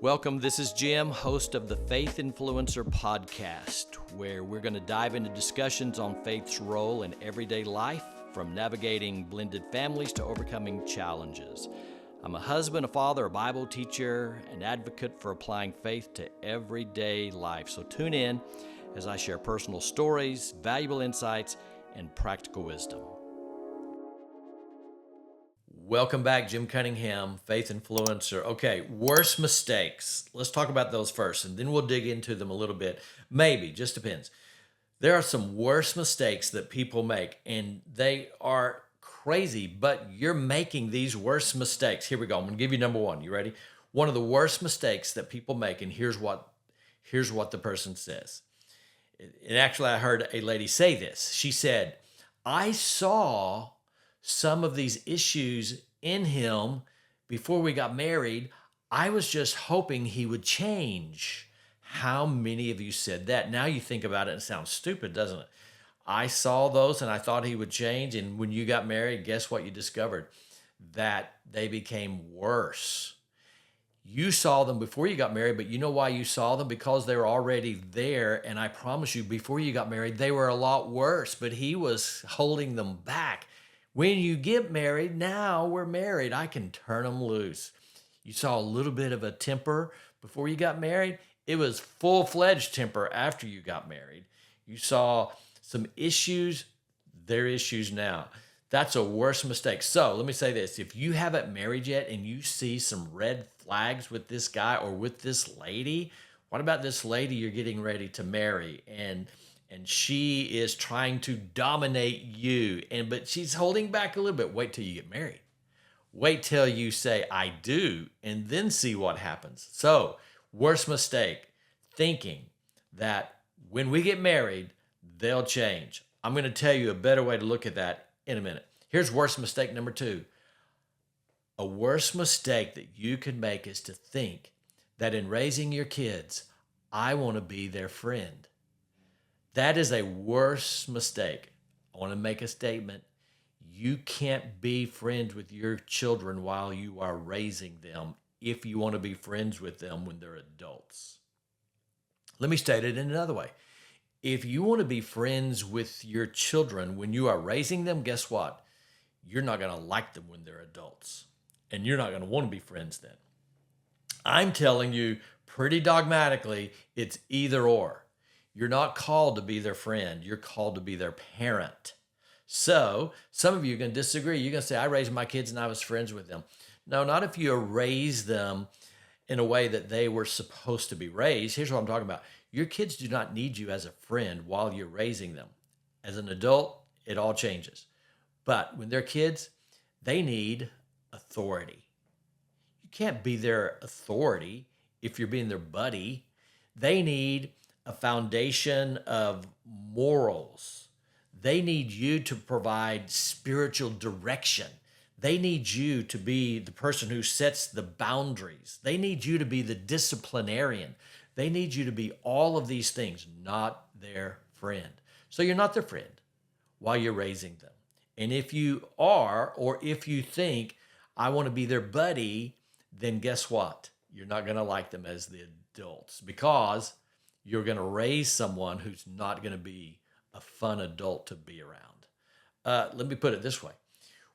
Welcome. This is Jim, host of the Faith Influencer podcast, where we're going to dive into discussions on faith's role in everyday life, from navigating blended families to overcoming challenges. I'm a husband, a father, a Bible teacher, an advocate for applying faith to everyday life. So tune in as I share personal stories, valuable insights, and practical wisdom. Welcome back, Jim Cunningham, Faith Influencer. Okay, worst mistakes. Let's talk about those first, and then we'll dig into them a little bit. Maybe, just depends. There are some worst mistakes that people make, and they are crazy, but you're making these worst mistakes. Here we go. I'm going to give you number one. You ready? One of the worst mistakes that people make, and here's what the person says. And actually, I heard a lady say this. She said, I saw some of these issues in him before we got married. I was just hoping he would change. How many of you said that? Now you think about it and it sounds stupid, doesn't it? I saw those and I thought he would change. And when you got married, guess what you discovered? That they became worse. You saw them before you got married, but you know why you saw them? Because they were already there. And I promise you, before you got married, they were a lot worse, but he was holding them back. When you get married, now we're married, I can turn them loose. You saw a little bit of a temper before you got married. It was full-fledged temper after you got married. You saw some issues, they're issues now. That's a worse mistake. So let me say this. If you haven't married yet and you see some red flags with this guy or with this lady, what about this lady you're getting ready to marry? And she is trying to dominate you, but she's holding back a little bit. Wait till you get married. Wait till you say, I do, and then see what happens. So, worst mistake, thinking that when we get married, they'll change. I'm going to tell you a better way to look at that in a minute. Here's worst mistake number two. A worst mistake that you can make is to think that in raising your kids, I want to be their friend. That is a worse mistake. I want to make a statement. You can't be friends with your children while you are raising them if you want to be friends with them when they're adults. Let me state it in another way. If you want to be friends with your children when you are raising them, guess what? You're not going to like them when they're adults, and you're not going to want to be friends then. I'm telling you pretty dogmatically, it's either or. You're not called to be their friend. You're called to be their parent. So some of you are going to disagree. You're going to say, I raised my kids and I was friends with them. No, not if you raise them in a way that they were supposed to be raised. Here's what I'm talking about. Your kids do not need you as a friend while you're raising them. As an adult, it all changes. But when they're kids, they need authority. You can't be their authority if you're being their buddy. They need a foundation of morals. They need you to provide spiritual direction. They need you to be the person who sets the boundaries. They need you to be the disciplinarian. They need you to be all of these things, not their friend. So you're not their friend while you're raising them. And if you are, or if you think, I want to be their buddy, then guess what? You're not going to like them as the adults, because you're going to raise someone who's not going to be a fun adult to be around. Let me put it this way.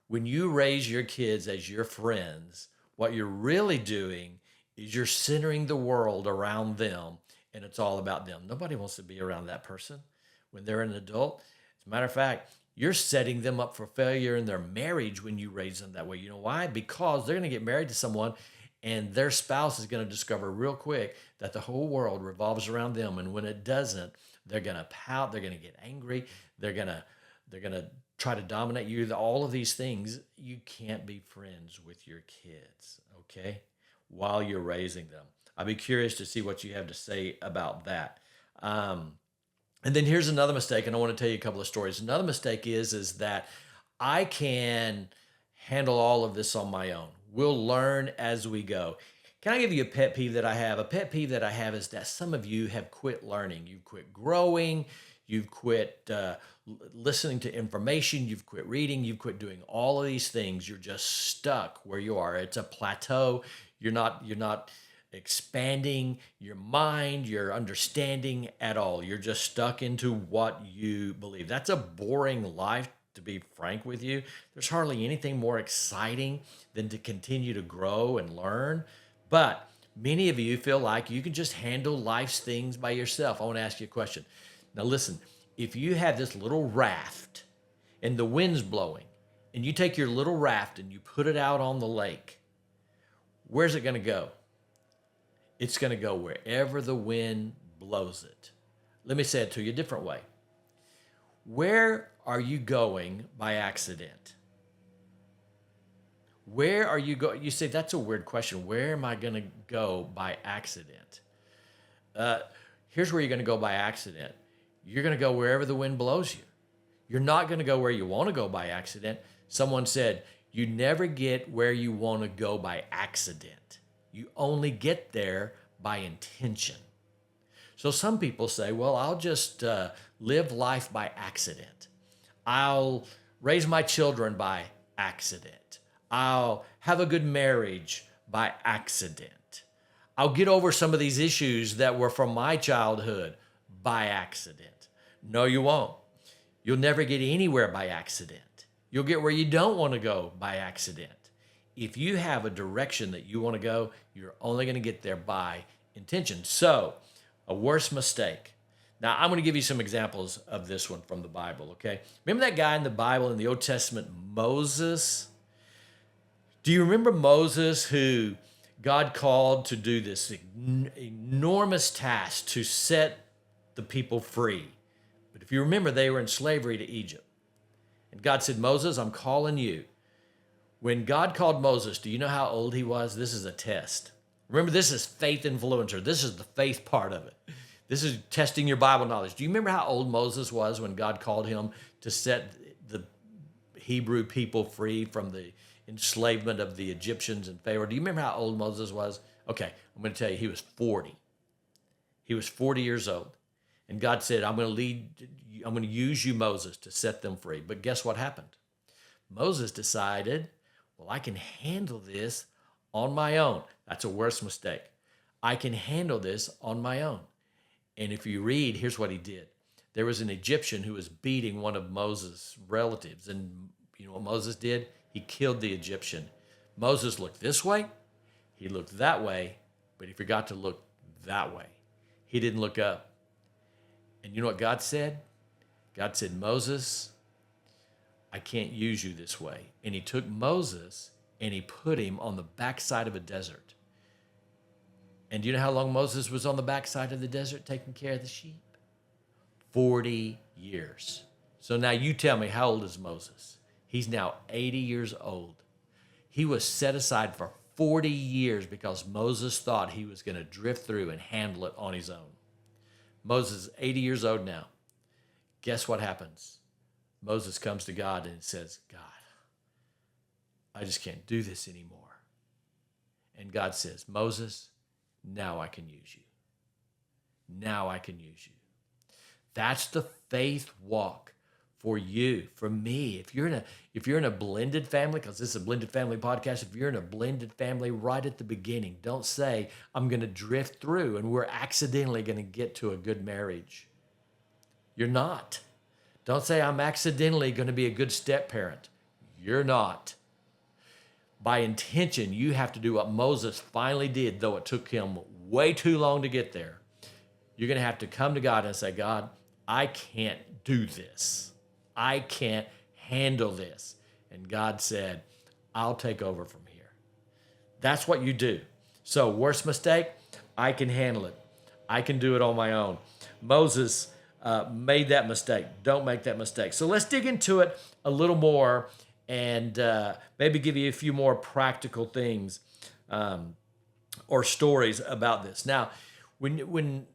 When you raise your kids as your friends, what you're really doing is you're centering the world around them, and it's all about them. Nobody wants to be around that person when they're an adult. As a matter of fact, you're setting them up for failure in their marriage when you raise them that way. You know why? Because they're going to get married to someone, and their spouse is going to discover real quick that the whole world revolves around them. And when it doesn't, they're going to pout. They're going to get angry. They're going to try to dominate you. All of these things. You can't be friends with your kids, okay, while you're raising them. I'd be curious to see what you have to say about that. And then here's another mistake, and I want to tell you a couple of stories. Another mistake is that I can handle all of this on my own. We'll learn as we go. Can I give you a pet peeve that I have? A pet peeve that I have is that some of you have quit learning. You've quit growing. You've quit listening to information. You've quit reading. You've quit doing all of these things. You're just stuck where you are. It's a plateau. You're not expanding your mind, your understanding at all. You're just stuck into what you believe. That's a boring life, to be frank with you. There's hardly anything more exciting than to continue to grow and learn. But many of you feel like you can just handle life's things by yourself. I want to ask you a question. Now, listen, if you have this little raft and the wind's blowing, and you take your little raft and you put it out on the lake, where's it going to go? It's going to go wherever the wind blows it. Let me say it to you a different way. Where are you going by accident? Where are you going? You say, that's a weird question. Where am I going to go by accident? Here's where you're going to go by accident. You're going to go wherever the wind blows you. You're not going to go where you want to go by accident. Someone said, you never get where you want to go by accident. You only get there by intention. So some people say, well, I'll just live life by accident. I'll raise my children by accident. I'll have a good marriage by accident. I'll get over some of these issues that were from my childhood by accident. No, you won't. You'll never get anywhere by accident. You'll get where you don't want to go by accident. If you have a direction that you want to go, you're only going to get there by intention. So, a worse mistake. Now, I'm going to give you some examples of this one from the Bible, okay? Remember that guy in the Bible in the Old Testament, Moses? Do you remember Moses, who God called to do this enormous task to set the people free? But if you remember, they were in slavery to Egypt. And God said, Moses, I'm calling you. When God called Moses, do you know how old he was? This is a test. Remember, this is Faith Influencer. This is the faith part of it. This is testing your Bible knowledge. Do you remember how old Moses was when God called him to set the Hebrew people free from the enslavement of the Egyptians and Pharaoh? Do you remember how old Moses was? Okay, I'm going to tell you, he was 40. He was 40 years old. And God said, I'm going to use you, Moses, to set them free. But guess what happened? Moses decided, well, I can handle this on my own. That's a worse mistake. I can handle this on my own. And if you read, here's what he did. There was an Egyptian who was beating one of Moses' relatives. And you know what Moses did? He killed the Egyptian. Moses looked this way. He looked that way. But he forgot to look that way. He didn't look up. And you know what God said? God said, Moses, I can't use you this way. And he took Moses and he put him on the backside of a desert. And do you know how long Moses was on the backside of the desert taking care of the sheep? 40 years. So now you tell me, how old is Moses? He's now 80 years old. He was set aside for 40 years because Moses thought he was going to drift through and handle it on his own. Moses is 80 years old now. Guess what happens? Moses comes to God and says, God, I just can't do this anymore. And God says, Moses, now I can use you. Now I can use you. That's the faith walk for you, for me. If you're in a blended family, because this is a blended family podcast, if you're in a blended family right at the beginning, don't say, I'm going to drift through and we're accidentally going to get to a good marriage. You're not. Don't say, I'm accidentally going to be a good step parent. You're not. By intention, you have to do what Moses finally did, though it took him way too long to get there. You're going to have to come to God and say, God, I can't do this. I can't handle this. And God said, I'll take over from here. That's what you do. So, worst mistake, I can handle it. I can do it on my own. Moses made that mistake. Don't make that mistake. So let's dig into it a little more and maybe give you a few more practical things or stories about this. Now, when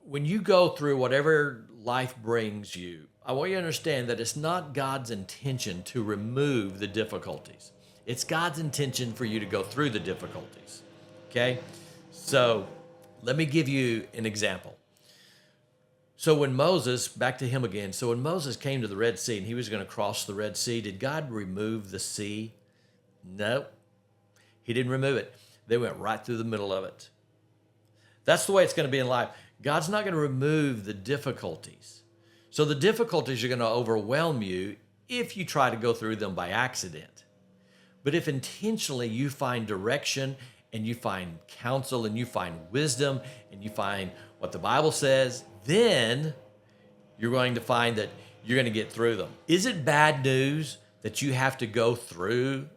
you go through whatever life brings you, I want you to understand that it's not God's intention to remove the difficulties. It's God's intention for you to go through the difficulties. Okay? So let me give you an example. So when Moses, back to him again, so when Moses came to the Red Sea and he was going to cross the Red Sea, did God remove the sea? No, he didn't remove it. They went right through the middle of it. That's the way it's going to be in life. God's not going to remove the difficulties. So the difficulties are going to overwhelm you if you try to go through them by accident. But if intentionally you find direction and you find counsel and you find wisdom and you find what the Bible says, then you're going to find that you're going to get through them. Is it bad news that you have to go through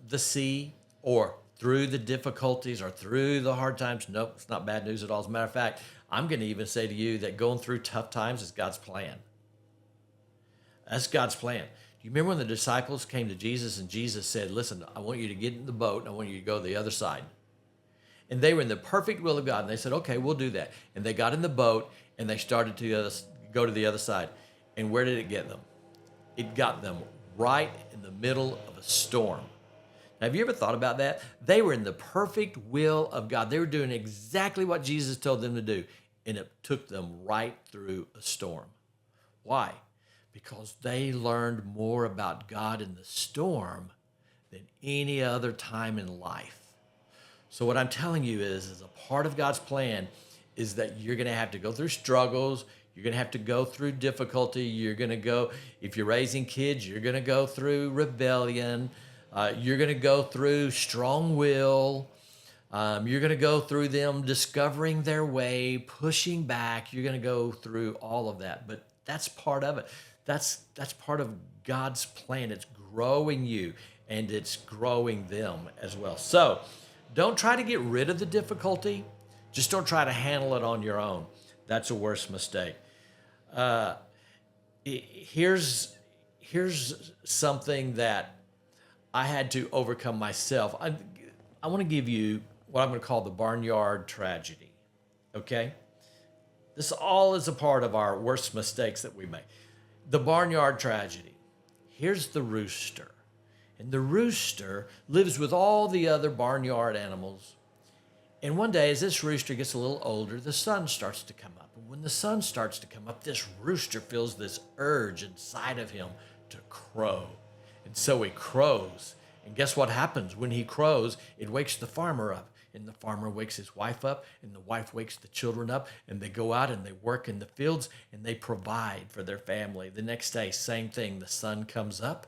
the sea or through the difficulties or through the hard times? Nope, it's not bad news at all. As a matter of fact, I'm going to even say to you that going through tough times is God's plan. That's God's plan. Do you remember when the disciples came to Jesus and Jesus said, listen, I want you to get in the boat and I want you to go to the other side. And they were in the perfect will of God. And they said, okay, we'll do that. And they got in the boat and they started to go to the other side. And where did it get them? It got them right in the middle of a storm. Now, have you ever thought about that? They were in the perfect will of God. They were doing exactly what Jesus told them to do. And it took them right through a storm. Why? Because they learned more about God in the storm than any other time in life. So what I'm telling you is a part of God's plan is that you're going to have to go through struggles. You're going to have to go through difficulty. You're going to go, if you're raising kids, you're going to go through rebellion. You're going to go through strong will. You're going to go through them discovering their way, pushing back. You're going to go through all of that. But that's part of it. That's part of God's plan. It's growing you and it's growing them as well. So don't try to get rid of the difficulty. Just don't try to handle it on your own. That's a worse mistake. Here's something that I had to overcome myself. I want to give you what I'm going to call the barnyard tragedy. Okay? This all is a part of our worst mistakes that we make. The barnyard tragedy. Here's the rooster. And the rooster lives with all the other barnyard animals. And one day, as this rooster gets a little older, the sun starts to come up. And when the sun starts to come up, this rooster feels this urge inside of him to crow. And so he crows. And guess what happens? When he crows, it wakes the farmer up. And the farmer wakes his wife up, and the wife wakes the children up, and they go out and they work in the fields, and they provide for their family. The next day, same thing. The sun comes up,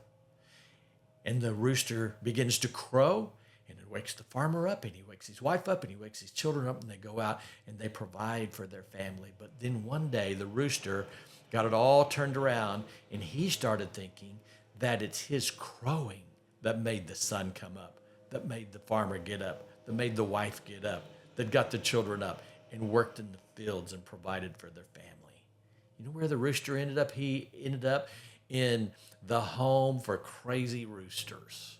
and the rooster begins to crow, and it wakes the farmer up, and he wakes his wife up, and he wakes his children up, and they go out, and they provide for their family. But then one day, the rooster got it all turned around, and he started thinking that it's his crowing that made the sun come up, that made the farmer get up, that made the wife get up, that got the children up and worked in the fields and provided for their family. You know where the rooster ended up? He ended up in the home for crazy roosters.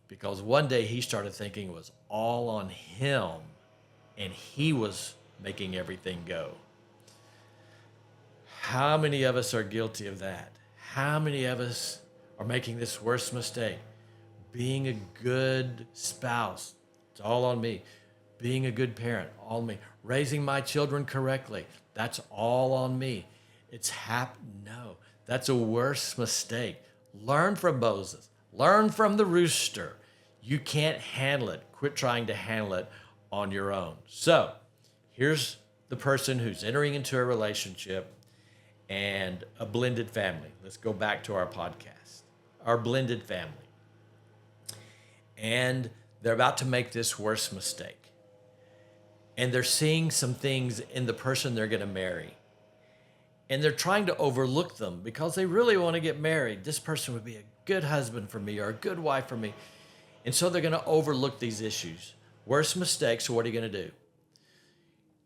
Because one day he started thinking it was all on him and he was making everything go. How many of us are guilty of that? How many of us are making this worst mistake? Being a good spouse, it's all on me. Being a good parent, all on me. Raising my children correctly, that's all on me. No, that's a worse mistake. Learn from Moses. Learn from the rooster. You can't handle it. Quit trying to handle it on your own. So here's the person who's entering into a relationship and a blended family. Let's go back to our podcast. Our blended family. And they're about to make this worst mistake. And they're seeing some things in the person they're going to marry. And they're trying to overlook them because they really want to get married. This person would be a good husband for me or a good wife for me. And so they're going to overlook these issues. Worst mistakes, so what are you going to do?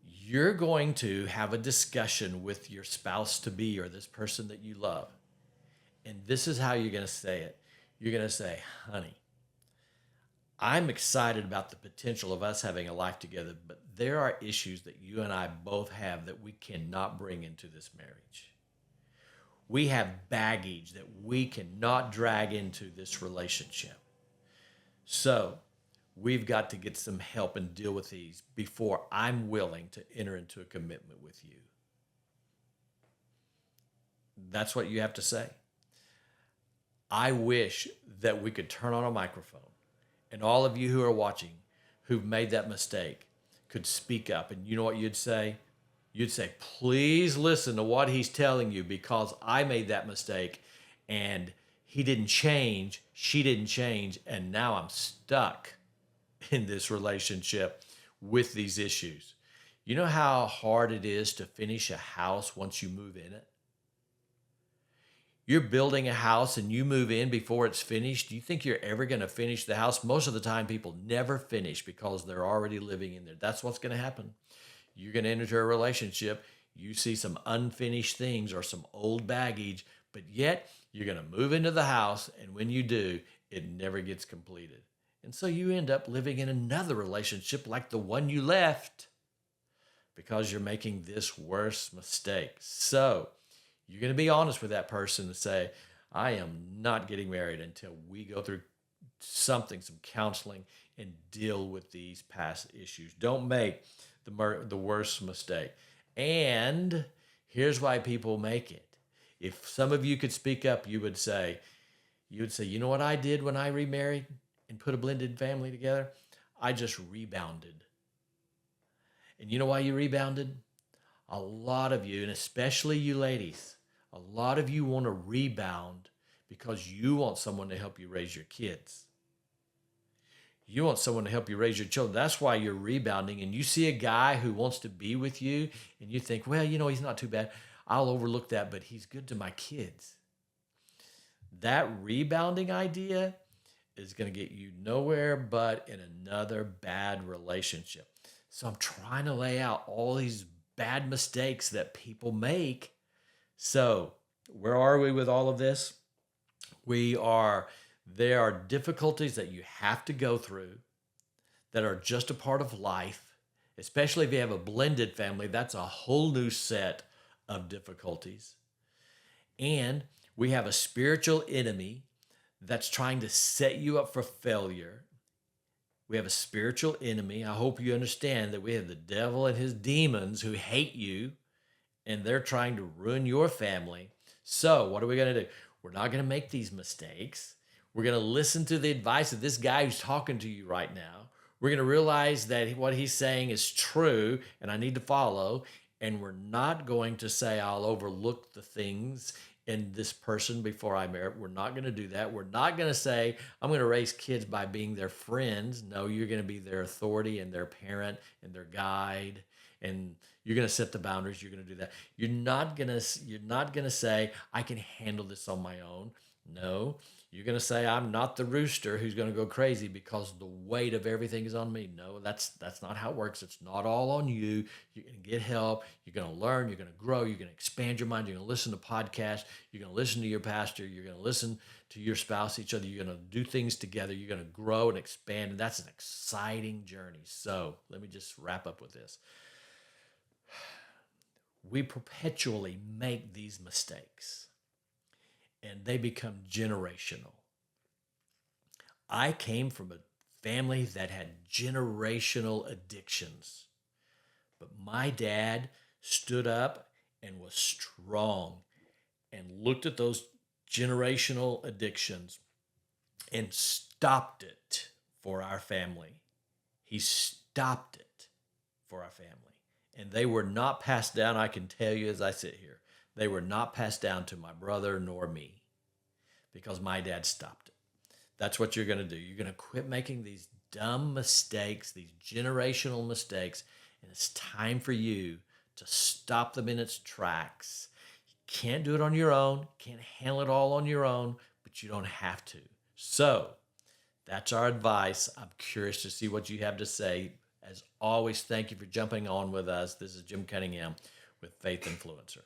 You're going to have a discussion with your spouse-to-be or this person that you love. And this is how you're going to say it. You're going to say, honey, I'm excited about the potential of us having a life together, but there are issues that you and I both have that we cannot bring into this marriage. We have baggage that we cannot drag into this relationship. So we've got to get some help and deal with these before I'm willing to enter into a commitment with you. That's what you have to say. I wish that we could turn on a microphone and all of you who are watching who've made that mistake could speak up, and you know what you'd say? You'd say, please listen to what he's telling you because I made that mistake and he didn't change, she didn't change, and now I'm stuck in this relationship with these issues. You know how hard it is to finish a house once you move in it? You're building a house and you move in before it's finished. Do you think you're ever going to finish the house? Most of the time, people never finish because they're already living in there. That's what's going to happen. You're going to enter a relationship. You see some unfinished things or some old baggage, but yet you're going to move into the house. And when you do, it never gets completed. And so you end up living in another relationship like the one you left because you're making this worse mistake. So you're going to be honest with that person and say, I am not getting married until we go through something, some counseling, and deal with these past issues. Don't make the worst mistake. And here's why people make it. If some of you could speak up, you would say, you know what I did when I remarried and put a blended family together? I just rebounded. And you know why you rebounded? A lot of you, and especially you ladies, a lot of you want to rebound because you want someone to help you raise your kids. You want someone to help you raise your children. That's why you're rebounding. And you see a guy who wants to be with you, and you think, well, he's not too bad. I'll overlook that, but he's good to my kids. That rebounding idea is going to get you nowhere but in another bad relationship. So I'm trying to lay out all these bad mistakes that people make. So where are we with all of this? There are difficulties that you have to go through that are just a part of life, especially if you have a blended family. That's a whole new set of difficulties. And we have a spiritual enemy that's trying to set you up for failure. We have a spiritual enemy. I hope you understand that we have the devil and his demons who hate you, and they're trying to ruin your family. So what are we going to do? We're not going to make these mistakes. We're going to listen to the advice of this guy who's talking to you right now. We're going to realize that what he's saying is true and I need to follow. And we're not going to say, I'll overlook the things in this person before I marry. We're not going to do that. We're not going to say, I'm going to raise kids by being their friends. No, you're going to be their authority and their parent and their guide. And you're going to set the boundaries. You're going to do that. You're not going to say, I can handle this on my own. No, you're going to say, I'm not the rooster who's going to go crazy because the weight of everything is on me. No, that's not how it works. It's not all on you. You're going to get help. You're going to learn. You're going to grow. You're going to expand your mind. You're going to listen to podcasts. You're going to listen to your pastor. You're going to listen to your spouse, each other. You're going to do things together. You're going to grow and expand. And that's an exciting journey. So let me just wrap up with this. We perpetually make these mistakes, and they become generational. I came from a family that had generational addictions, but my dad stood up and was strong and looked at those generational addictions and stopped it for our family. He stopped it for our family. And they were not passed down, I can tell you as I sit here. They were not passed down to my brother nor me because my dad stopped it. That's what you're going to do. You're going to quit making these dumb mistakes, these generational mistakes, and it's time for you to stop them in its tracks. You can't do it on your own, can't handle it all on your own, but you don't have to. So that's our advice. I'm curious to see what you have to say. As always, thank you for jumping on with us. This is Jim Cunningham with Faith Influencer.